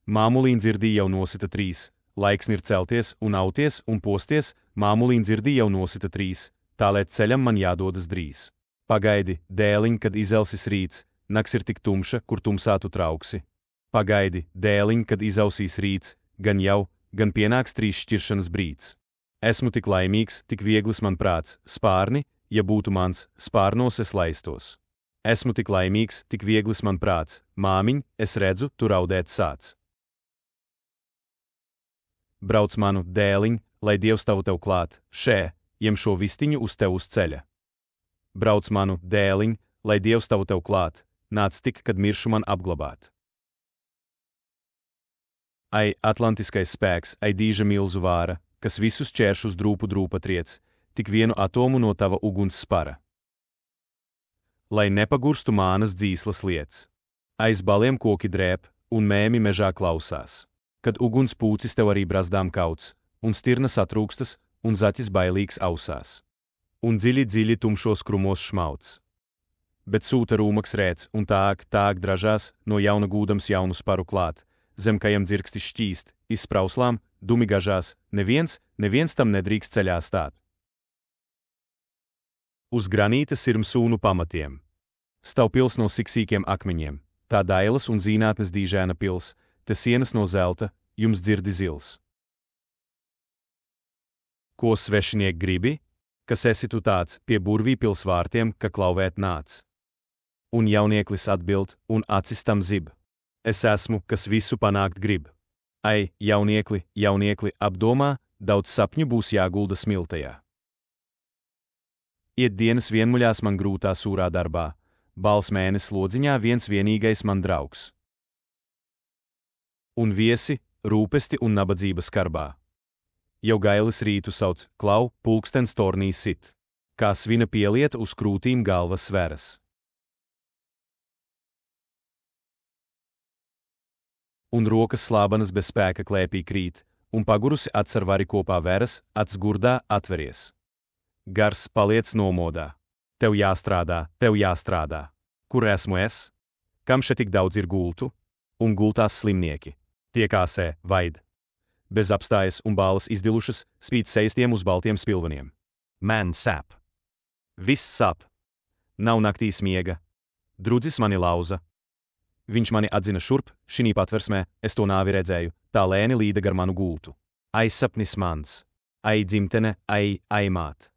Māmulīn dzirdī jau nosita 3, laiks ir celties un auties un posties, māmulīn dzirdī jau nosita 3, tālēt ceļam man jādodas drīz. Pagaidi, dēliņ, kad izelsis rīts, nakts ir tik tumša, kur tumsā tu trauksi. Pagaidi, dēliņ, kad izausīs rīts, gan jau, gan pienāks 3 šķiršanas brīds. Esmu tik laimīgs, tik vieglis man prāts, spārni, ja būtu mans, spārnos es laistos. Esmu tik laimīgs, tik vieglis man prāts, māmiņ, es redzu, tu raudēt sāc. Brauc manu, dēliņ, lai Dievs tavu tev klāt, šē, jem šo vistiņu uz tev uz ceļa. Brauc manu, dēliņ, lai Dievs tavu tev klāt, nāc tik, kad miršu man apglabāt. Ai, atlantiskais spēks, ai dīža milzu vāra, kas visus ķēršus drūpa triec, tik vienu atomu no tava uguns spara. Lai nepagurstu mānas dzīslas liec. Aiz baliem koki drēp, un mēmi mežā klausās. Kad uguns pūcis tev arī brazdām kauts, un stirna satrūkstas, un zaķis bailīgs ausās. Un dziļi tumšos krumos šmauts. Bet sūta rūmaks rēc, un tāk dražās, no jauna gūdams jaunu sparu klāt, zem kajam dzirksti šķīst, izsprauslām, dumi gažās, neviens tam nedrīkst ceļā stāt. Uz granīta sirm sūnu pamatiem. Stāv pils no siksīkiem akmeņiem, tā dailas un zīnātnes dīžēna pils, te sienas no zelta, jums dzirdi zils. Ko svešiniek gribi? Kas esi tu tāds, pie burvī pils vārtiem, ka klauvēt nāc? Un jaunieklis atbild, un acis tam zib. Es esmu, kas visu panākt grib. Ai, jauniekli, apdomā, daudz sapņu būs jāgulda smiltajā. Iet dienas vienmuļās man grūtā sūrā darbā, bals mēnes lodziņā viens vienīgais man draugs. Un viesi, rūpesti un nabadzība skarbā. Jau gailis rītu sauc, klau, pulkstens tornī sit. Kā svina pielieta uz krūtīm galvas sveras. Un rokas slābanas bez spēka klēpī krīt, un pagurusi acs ar vari kopā veras, acs gurdā atveries. Gars paliec nomodā. Tev jāstrādā. Kur esmu es? Kam še tik daudz ir gultu? Un gultās slimnieki. Tie kāsē, vaid. Bez apstājas un bālas izdilušas, spīd seistiem uz baltiem spilveniem. Man sāp. Viss sāp. Nav naktīs miega. Drudzis mani lauza. Viņš mani atzina šurp, šinī patversmē, es to nāvi redzēju, tā lēni līda gar manu gultu. Ai sapnis mans. Ai dzimtene, ai māt.